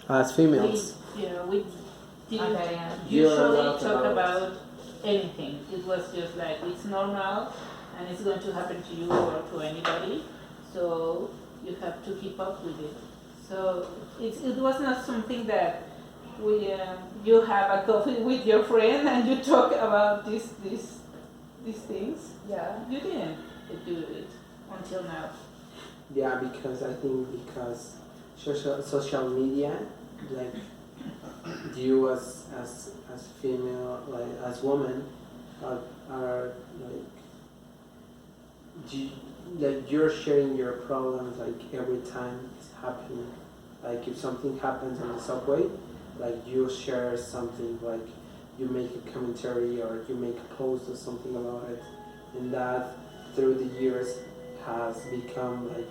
As females. We didn't Okay, yeah. usually talk about anything. It was just like it's normal and it's going to happen to you or to anybody, so you have to keep up with it. So it was not something that you have a coffee with your friend and you talk about these things. Yeah. You didn't do it until now. Yeah, because I think because social media, like you as female, like as women, are like you, like you're sharing your problems like every time it's happening. Like if something happens on the subway, like you share something, like you make a commentary or you make a post or something about it, and that through the years has become like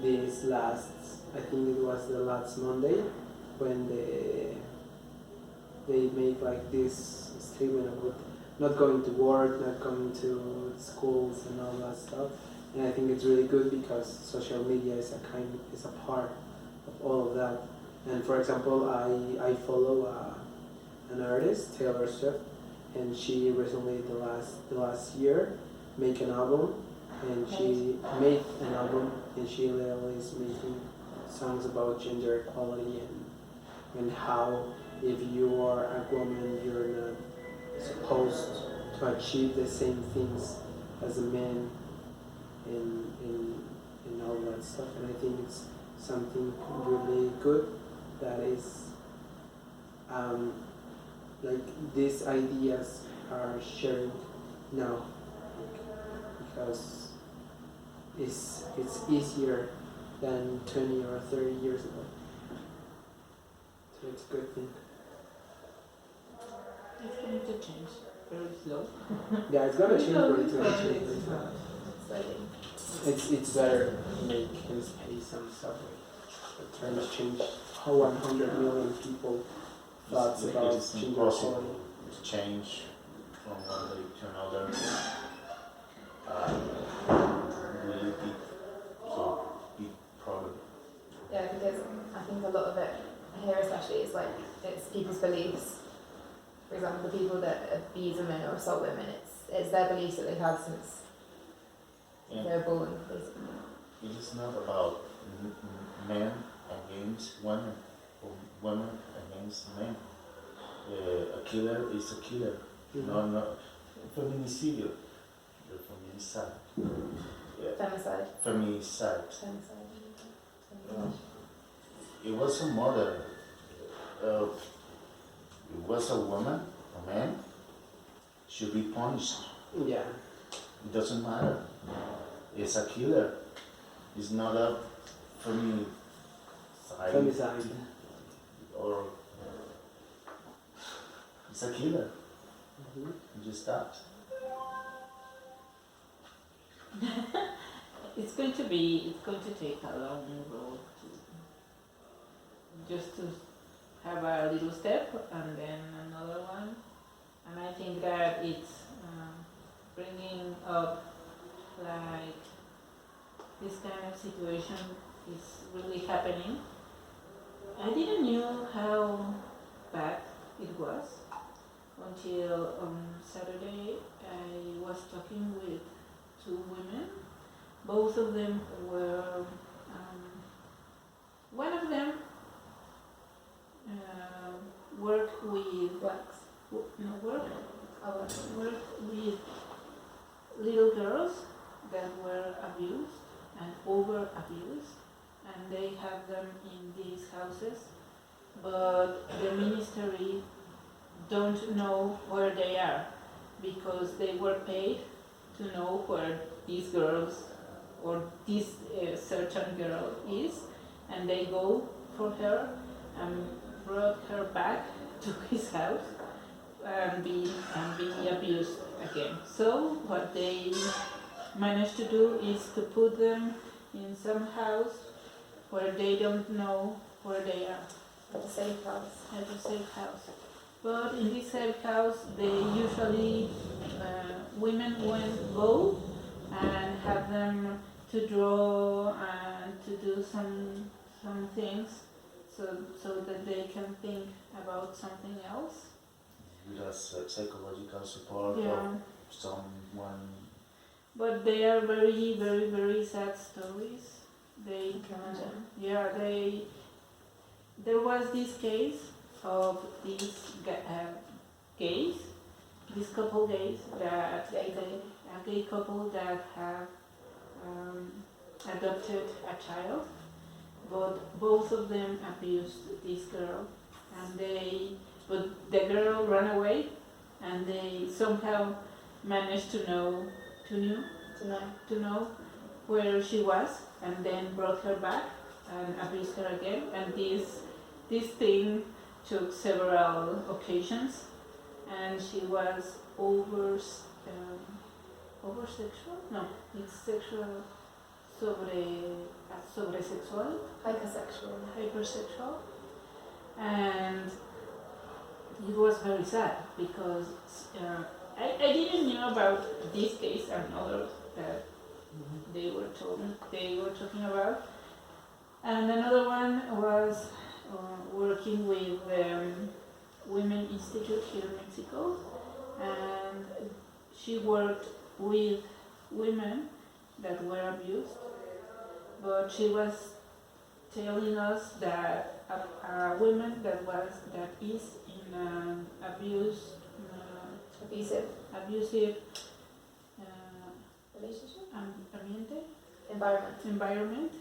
this last. I think it was the last Monday when they make like this statement about not going to work, not going to schools and all that stuff. And I think it's really good because social media is a part of all of that. And for example, I follow an artist, Taylor Swift, and she recently the last year make an album, and she made an album, and she literally is making songs about gender equality and how if you are a woman you're not supposed to achieve the same things as a man and all that stuff. And I think it's something really good that is like these ideas are sharing now, because it's easier than 20 or 30 years ago. So it's a good thing. It's going to change very slow. Yeah, it's gonna change, but it's gonna Slowly, change very slowly. fast. It's better to make his pace on the subway. The terms change. How 100 million people thoughts about It's gender impossible equality. to change from one day to another. Really big, so big problem. Yeah, because I think a lot of it here especially is like it's people's beliefs. For example, the people that abuse women or assault women, it's their beliefs that they've had since Yeah. they were born, basically. It is not about men against women or women against men. A killer is a killer. No, feminicidio. The feminicide. Yeah. Femicide. Feminicide. Femicide. It was a mother. It was a woman, a man, should be punished. Yeah. It doesn't matter. It's a killer. It's not a femicide. Femicide. Or it's a killer. Mm-hmm. Just that. It's going to take a long road just to have a little step and then another one. And I think that it's bringing up like this kind of situation is really happening. I didn't know how bad it was until on Saturday I was talking with two women. Both of them were, one of them worked with work with little girls that were abused and over abused, and they have them in these houses, but the ministry don't know where they are because they were paid to know where these girls or this certain girl is, and they go for her and brought her back to his house and be abused again. So what they managed to do is to put them in some house where they don't know where they are. At a safe house. At a safe house. But in this safe house, they usually women go and have them to draw and to do some things, so that they can think about something else. Without psychological support Yeah. of someone. But they are very, very, very sad stories. They, I can imagine. yeah, they. There was this case of these gays, this couple gays that Gay couple. a gay couple that have adopted a child, but both of them abused this girl, and but the girl ran away, and they somehow managed to know To know. where she was, and then brought her back and abused her again. And this thing took several occasions, and she was over sexual. No, it's sexual sobresexual, Hypersexual. hypersexual, and it was very sad because I didn't know about this case and others that they were talking about, and another one was working with Women Institute here in Mexico, and she worked with women that were abused, but she was telling us that a woman that is in an Abusive abusive relationship. environment,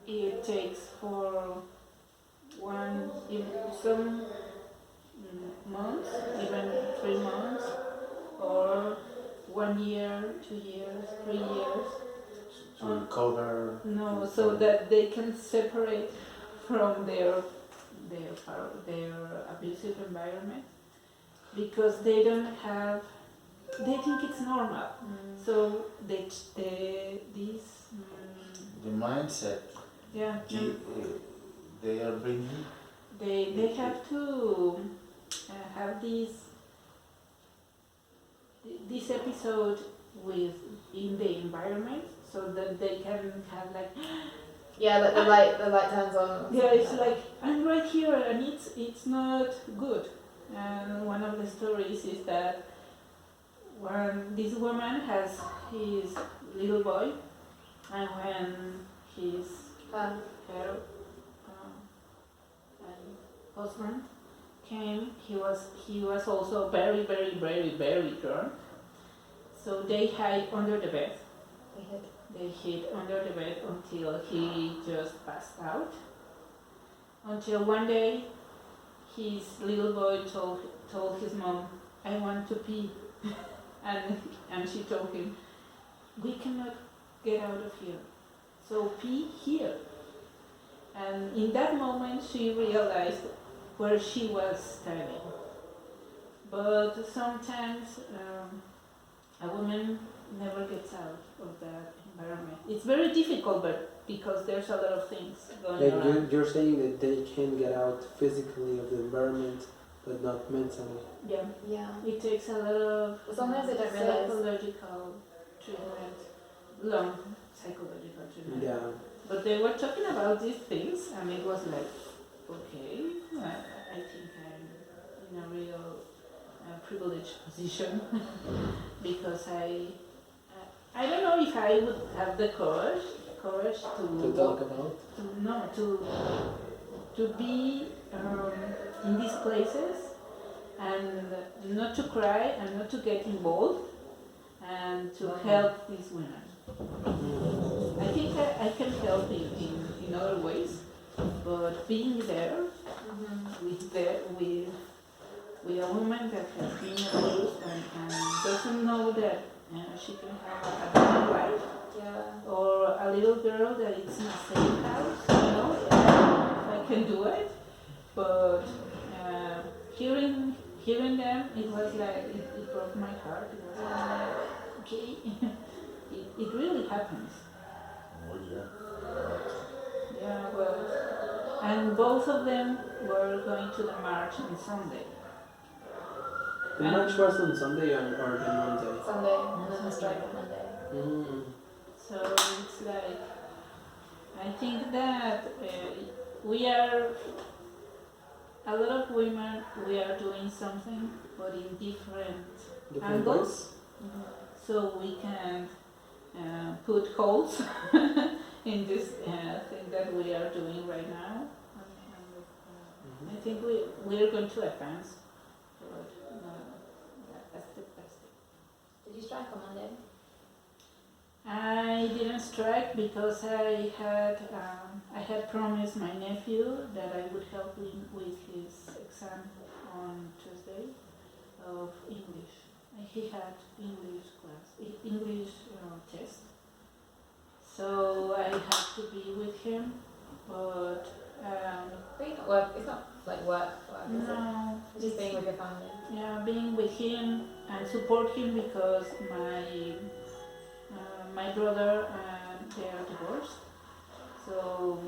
it takes for some months, even 3 months, or 1 year, 2 years, 3 years. To recover. No, so that they can separate from their abusive environment, because they think it's normal. So The mindset yeah, they are bringing. they have to have this episode in the environment, so that they can have like, Yeah, like the light turns on. yeah, it's like, I'm right here and it's not good. And one of the stories is that when this woman has his little boy, and when her husband came, he was also very, very, very, very drunk. So they hid under the bed. They hid under the bed until he just passed out. Until one day, his little boy told his mom, "I want to pee," and she told him, "We cannot get out of here, so pee here." And in that moment, she realized where she was standing. But sometimes a woman never gets out of that environment. It's very difficult, but because there's a lot of things going Like on. you're saying that they can get out physically of the environment, but not mentally. Yeah, Yeah. it takes a lot of Sometimes they don't realize. psychological treatment, long psychological treatment. Yeah. But they were talking about these things, and it was like, okay, I think I'm in a real privileged position because I don't know if I would have the courage To talk about. to be in these places and not to cry and not to get involved and to help these women. I think I can help in other ways, but being there with a woman that has been abused and doesn't know that she can have a better life, Yeah. or a little girl that is in a safe house, I can do it. But hearing them, it was like, it broke my heart. It was like, okay, it really happens. Oh yeah. Yeah, well, and both of them were going to the march on Sunday. The march was on Sunday or the Monday? Sunday, and then the strike on Monday. Mm. So it's like, I think that we are, a lot of women, we are doing something, but in different Different angles. ways. So we can put holes in this thing that we are doing right now. I think we are going to advance, but that's the best. Did you strike on Monday? I didn't strike because I had promised my nephew that I would help him with his exam on Tuesday of English. He had English test, so I had to be with him. But Being at work, it's not like work, is it? no, It's just being with your family. yeah, being with him and support him because my brother and they are divorced, so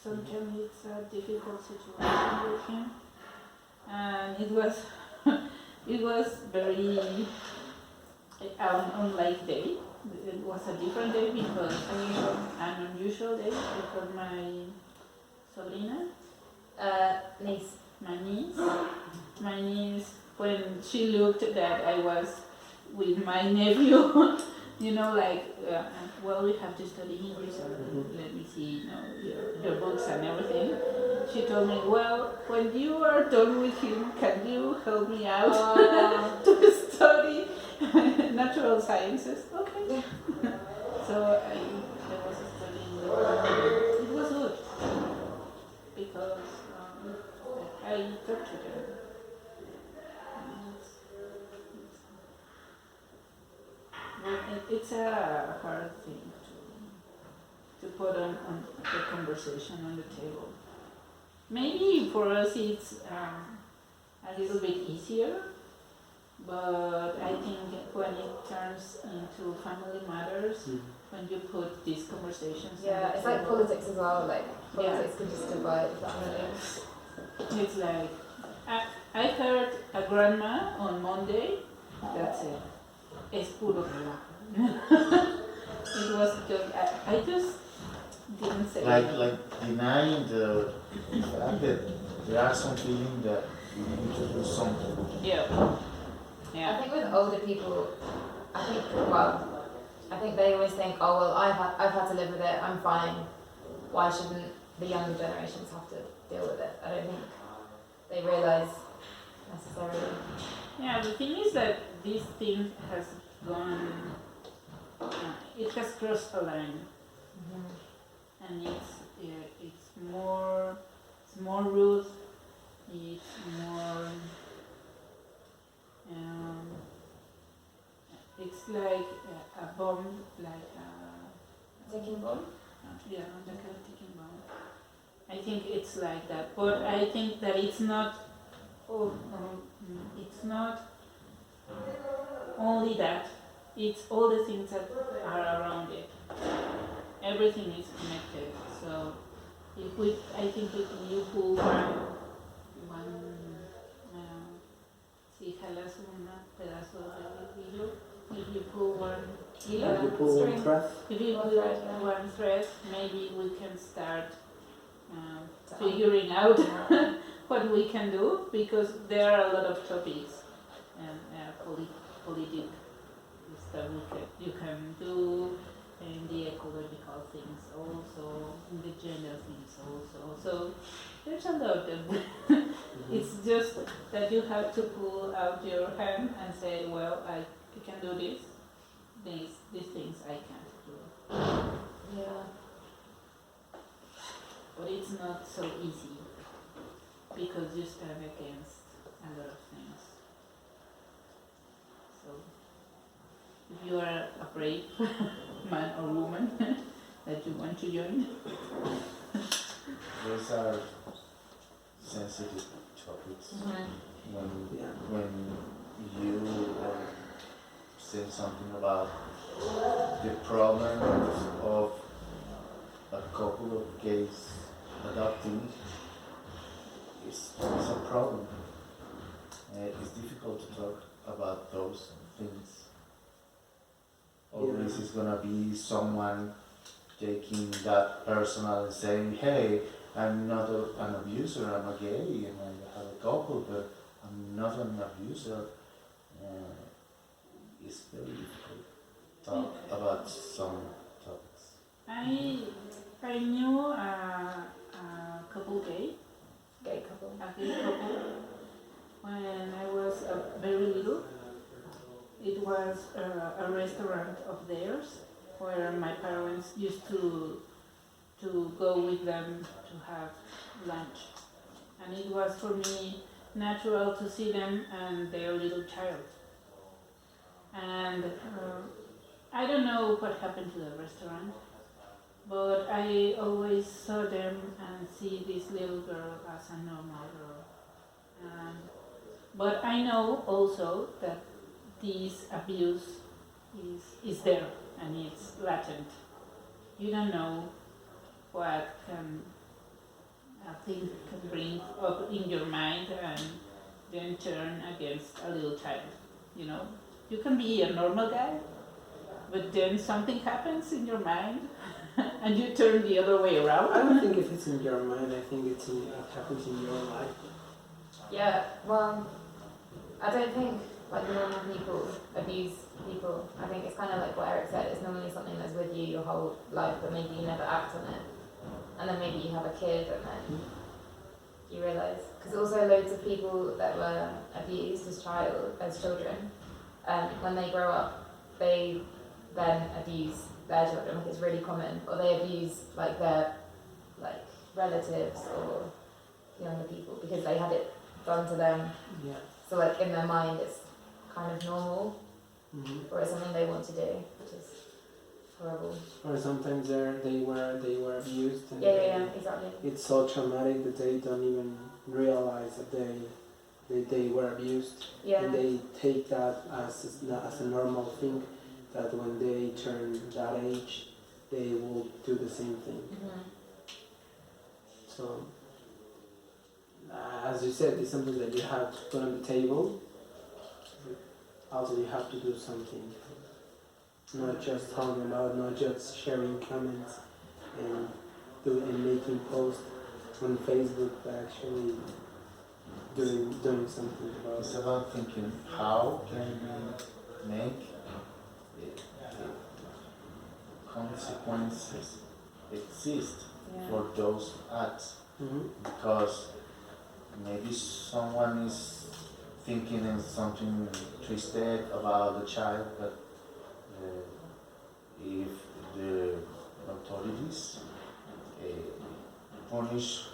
sometimes it's a difficult situation with him, and it was it was very unlike day. It was a different day because an unusual day because my sobrina, Niece. my niece, when she looked that I was with my nephew, you know, like, well, we have to study English, so let me see, you know, your books and everything. She told me, well, when you are done with him, can you help me out to study natural sciences? Okay. So I was studying with her. It was good because I talked to them. It's a hard thing to put on the conversation on the table. Maybe for us it's a little bit easier, but I think when it turns into family matters, when you put these conversations on Yeah, the it's like table, politics as well. Like politics can just divide families. it's like I heard a grandma on Monday. That's it. Es puro relajo. It was just I just didn't say anything. Like denying the fact that there are some feelings that you need to do something. Yeah. I Yeah. think with older people, I think they always think, oh well, I've had to live with it. I'm fine. Why shouldn't the younger generations have to deal with it? I don't think they realise necessarily. Yeah, the thing is that this thing has gone, it has crossed a line, and it's more rude, it's more, it's like a bomb, like Ticking bomb. yeah, like a ticking bomb. I think it's like that, but I think that it's not. It's not only that, it's all the things that are around it. Everything is connected. So I think if you pull si jalas un pedazo de hilo, if you pull one hilo, If you pull one thread, if you pull one thread, maybe we can start figuring out what we can do, because there are a lot of topics and politic stuff you can do, and the ecological things also, and the gender things also. So there's a lot of it's just that you have to pull out your hand and say, well, I can do this, these things I can't do. Yeah. But it's not so easy, because you stand against a lot of things. So, if you are a brave man or woman that you want to join, Those are sensitive topics. When you say something about the problem of a couple of gays adopting, it's a problem. It's difficult to talk about those things. Always is gonna be someone taking that personal and saying, hey, I'm not an abuser, I'm a gay and I have a couple, but I'm not an abuser. It's very difficult to talk about some topics. I knew a couple Gay couple. a gay couple, when I was very little. It was a restaurant of theirs where my parents used to go with them to have lunch. And it was for me natural to see them and their little child. And I don't know what happened to the restaurant, but I always saw them and see this little girl as a normal girl. But I know also that this abuse is there and it's latent. You don't know what a thing can bring up in your mind and then turn against a little child. You know, you can be a normal guy, but then something happens in your mind and you turn the other way I around. don't think if it's in your mind, I think it happens in your life. Yeah, well, I don't think like normal people abuse people. I think it's kind of like what Eric said, it's normally something that's with you your whole life, but maybe you never act on it. And then maybe you have a kid and then you realise. Because also loads of people that were abused as children, when they grow up, they then abuse their children. Like it's really common. Or they abuse like their relatives or younger people because they had it done to them. Yeah. So like in their mind it's kind of normal, Mm-hmm. or it's something they want to do, which is horrible. Or sometimes they were abused and Yeah, exactly. it's so traumatic that they don't even realize that they were abused. Yeah. And they take that as a normal thing, that when they turn that age, they will do the same thing. Mhm. So, as you said, it's something that you have to put on the table. Also, you have to do something. Not just talking about, not just sharing comments and making posts on Facebook, but actually doing something about It's it. about thinking how can we make consequences exist Yeah. for those acts, Mm-hmm. because maybe someone is thinking in something twisted about the child, but if the authorities punish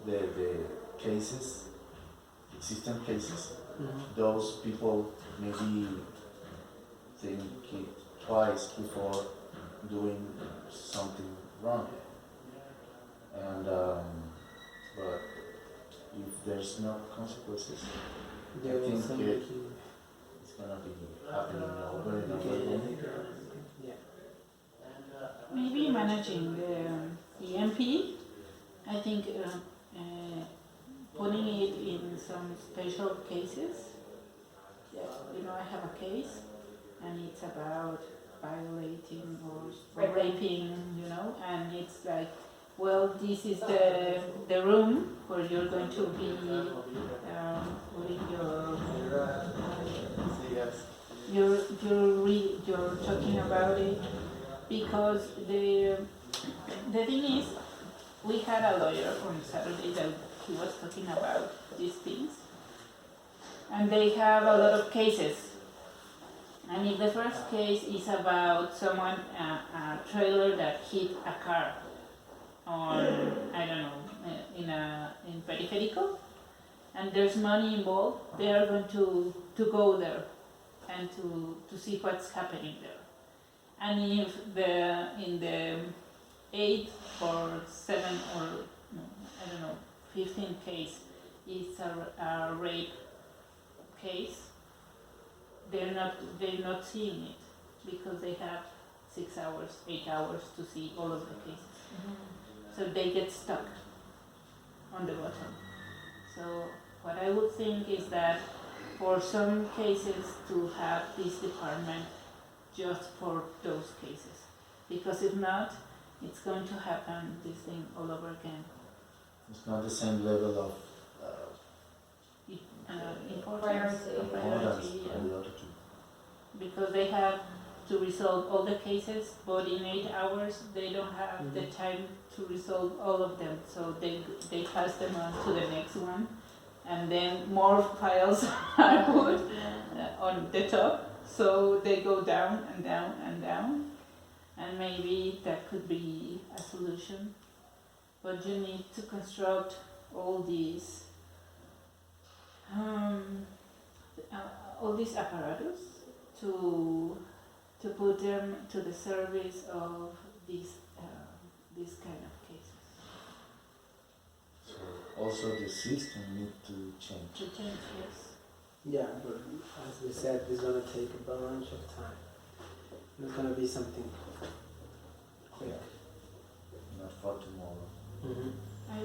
the cases, existing cases, Mm-hmm. those people maybe think it twice before doing something wrong. And but if there's no consequences, They I will think send it- you. it's gonna be happening over and over again. Yeah. Maybe managing the MP, I think putting it in some special cases. Yeah, you know, I have a case and it's about violating or raping, you know, and it's like, well, this is the room where you're going to be putting you're talking about it, because the thing is, we had a lawyer on Saturday that he was talking about these things, and they have a lot of cases. And if the first case is about someone, a trailer that hit a car on, I don't know, in Periférico, and there's money involved, they are going to go there and to see what's happening there. And if in the 8 or 7 or no, I don't know, 15 case is a rape case, they're not seeing it because they have 6 hours, 8 hours to see all of the cases. So they get stuck on the bottom. So what I would think is that for some cases to have this department just for those cases, because if not, it's going to happen this thing all over again. It's not the same level of Importance, Priority. importance yeah. priority. Because they have to resolve all the cases, but in 8 hours they don't have the time to resolve all of them. So they pass them on to the next one, and then more files are put on the top. So they go down and down and down, and maybe that could be a solution. But you need to construct all these apparatus to put them to the service of these kind of cases. So also the system need to change. To change, yes. Yeah, but as we said, it's gonna take a bunch of time. It's gonna be something quick. Not for tomorrow. Mm-hmm. I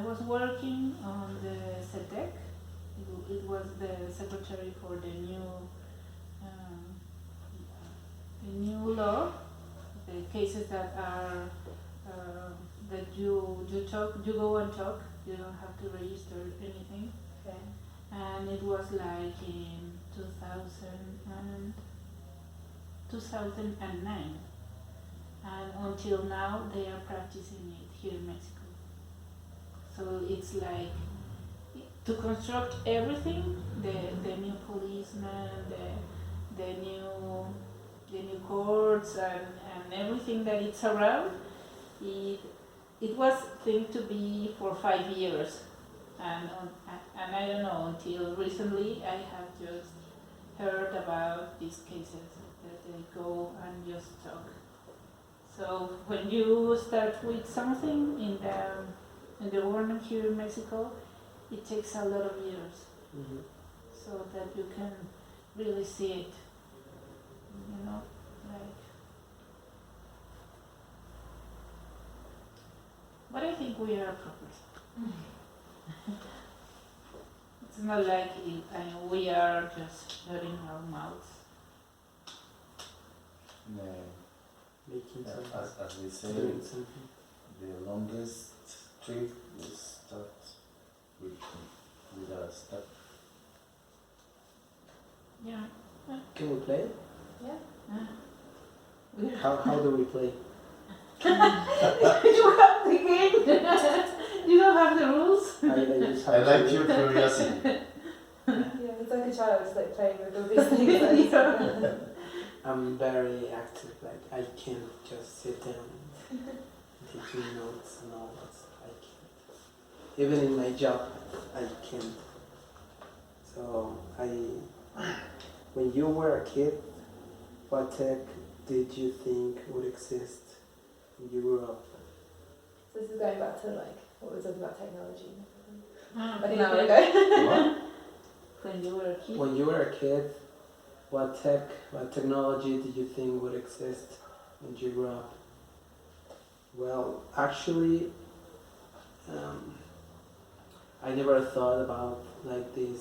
was working on the SEDEC. It was the secretary for the new law, the cases that are that you go and talk. You don't have to register anything. Okay. And it was like in 2009, and until now they are practicing it here in Mexico. So it's like to construct everything, the new policemen, the new courts and everything that it's around. It was think to be for 5 years, and I don't know, until recently I have just heard about these cases that they go and just talk. So when you start with something in the government here in Mexico, it takes a lot of years Mm-hmm. so that you can really see it. You know, like. But I think we are progressing. It's not like we are just shutting our mouths. Making something. As we say, Doing something. the longest trip is start with a step. Yeah. Can we play? We're How do we play? you have the game. You don't have the rules. I just have I like to- your curiosity. Yeah, it's like a child, it's like playing with all these things. Yeah. I'm very active. Like I can't just sit down and taking notes and all that stuff. I can't. Even in my job, I can't. So when you were a kid, what tech did you think would exist when you grew up? So this is going back to like what we were talking about technology. Like Okay, an hour then, ago. What? when you were a kid. When you were a kid, what technology did you think would exist when you grew up? Well, actually, I never thought about like the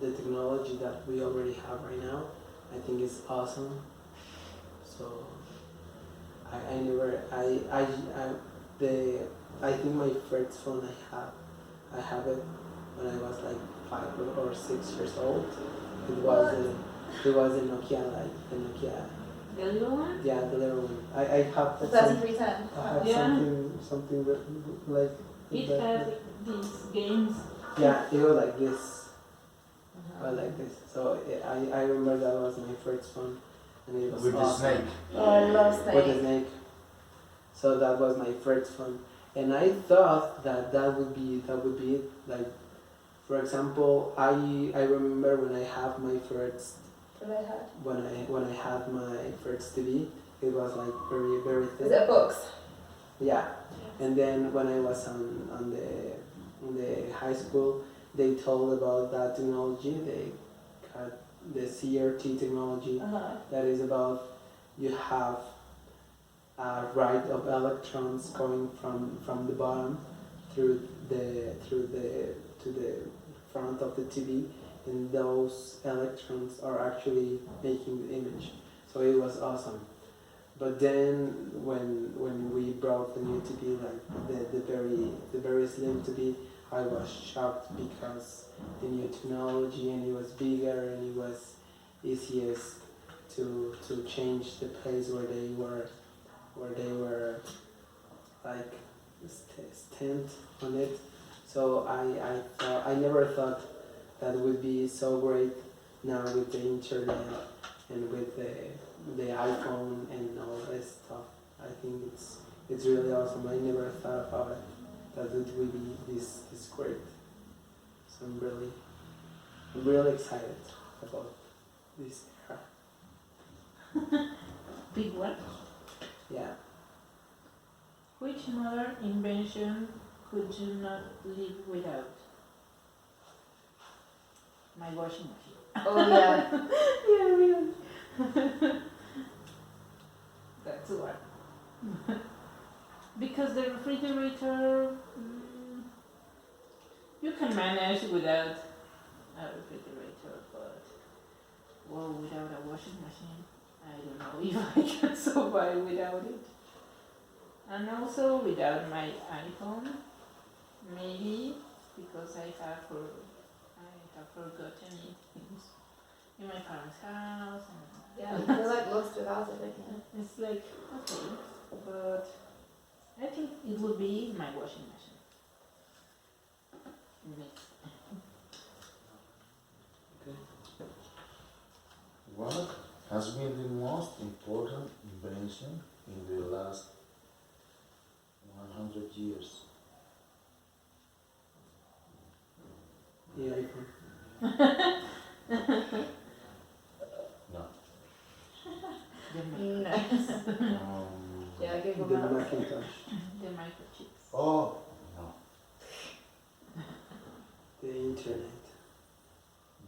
technology that we already have right now. I think it's awesome. So I think my first phone I have it when I was like 5 or 6 years old. It was a Nokia, like the Nokia. The little one? Yeah, the little one. I have The some, 3310. I have Yeah. something like It that. had these games. Yeah, it was like this. Uh-huh. I like this. So I remember that was my first phone, and it was With the awesome. snake. Oh, I love Snake. With the snake. So that was my first phone, and I thought that would be it. Like, for example, I remember when I had my first What I had. when I had my first TV, it was like very Is thick. it books? Yeah, and then when I was on the high school, they told about that technology. They had the CRT technology. Uh-huh. That is about you have a ride of electrons going from the bottom to the front of the TV, and those electrons are actually making the image. So it was awesome. but then when we brought the new TB, like the very slim TB, I was shocked because the new technology, and it was bigger, and it was easiest to change the place where they were like stand on it. So I never thought that would be so great now with the internet and with the iPhone and all this stuff. I think it's really awesome. I never thought about it that it would be this great. So I'm really excited about this era. Big one. Yeah. Which modern invention could you not live without? My washing machine. Oh yeah. Yeah, really. That's one. Because the refrigerator, you can manage without a refrigerator, but well, without a washing machine, I don't know if I can survive without it. And also without my iPhone, maybe because I have forgotten it in my parents' house, and Yeah, I feel like lost without it, like, yeah. it's like okay, but I think it would be my washing machine. Next. What has been the most important invention in the last 100 years? The iPhone. No. No. Yeah, The Google Maps. Macintosh. The microchips. Oh, no. The internet.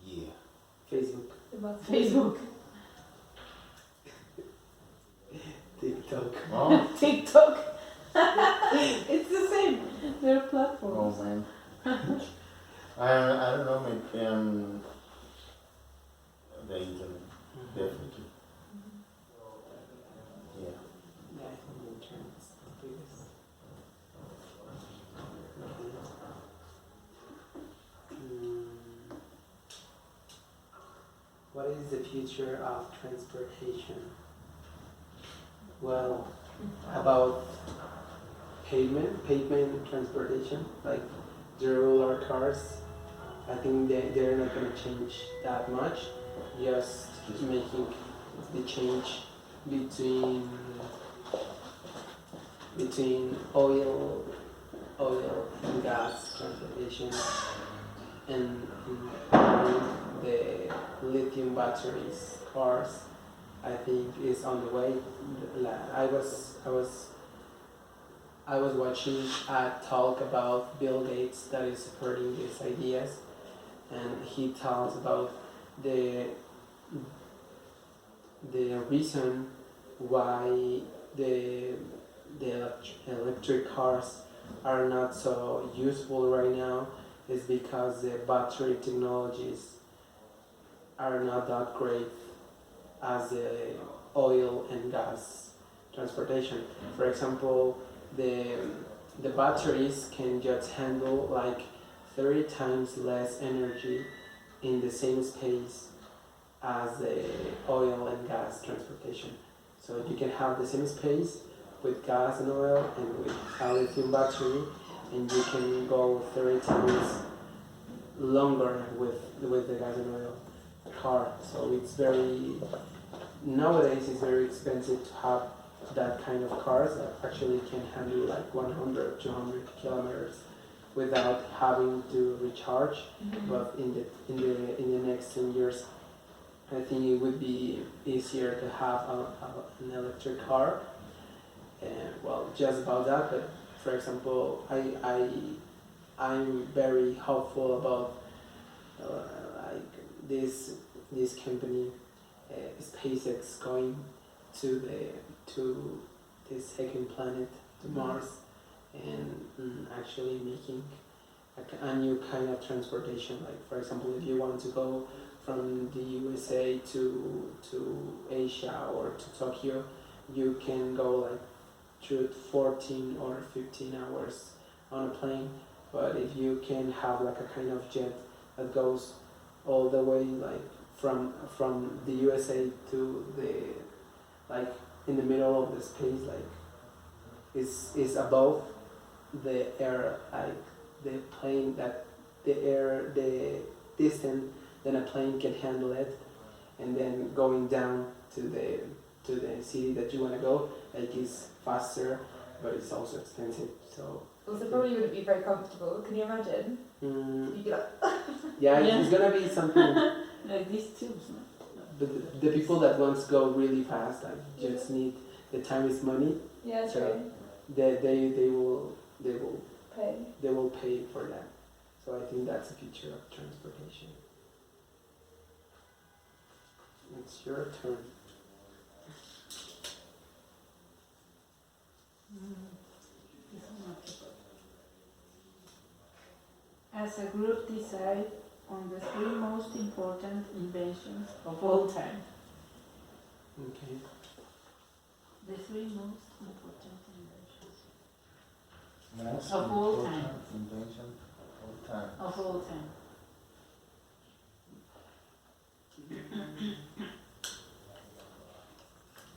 Yeah. Facebook. Facebook. TikTok. Oh, TikTok. It's the same. They're oh platforms. man. I don't know, maybe the internet, definitely. Yeah. The iPhone internet is the biggest. What is the future of transportation? Well, about pavement transportation, like the roller cars. I think they're not gonna change that much. Just making the change between oil and gas transportation and the lithium batteries cars. I think is on the way. I was watching a talk about Bill Gates that is supporting these ideas, and he talks about the reason why the electric cars are not so useful right now is because the battery technologies are not that great as the oil and gas transportation. For example, the batteries can just handle like 30 times less energy in the same space as the oil and gas transportation. So you can have the same space with gas and oil and with a lithium battery, and you can go 30 times longer with the gas and oil car. So nowadays it's very expensive to have that kind of cars that actually can handle like 100, 200 kilometers without having to recharge. But in the next 10 years, I think it would be easier to have an electric car. Well, just about that. But for example, I'm very hopeful about like this company, SpaceX, going to the second planet, to Mars, and actually making a new kind of transportation. Like for example, if you want to go from the USA to Asia or to Tokyo, you can go like through 14 or 15 hours on a plane, but if you can have like a kind of jet that goes all the way like from the USA to the like in the middle of the space, like is above the air, like the plane that the distance then a plane can handle it, and then going down to the city that you want to go, like is faster, but it's also expensive. So Also, probably wouldn't be very comfortable. Can you imagine? mm, You'd be like, yeah, Yeah. it's gonna be something. Like these tubes, no? The people that wants go really fast, like just need the time is money. yeah, So- true. They will Pay. pay for that. So I think that's the future of transportation. It's your turn. This one not too bad. As a group, decide on the 3 most important inventions of all time. Okay. The 3 most important inventions Most Of all important time. invention of all time. of all time.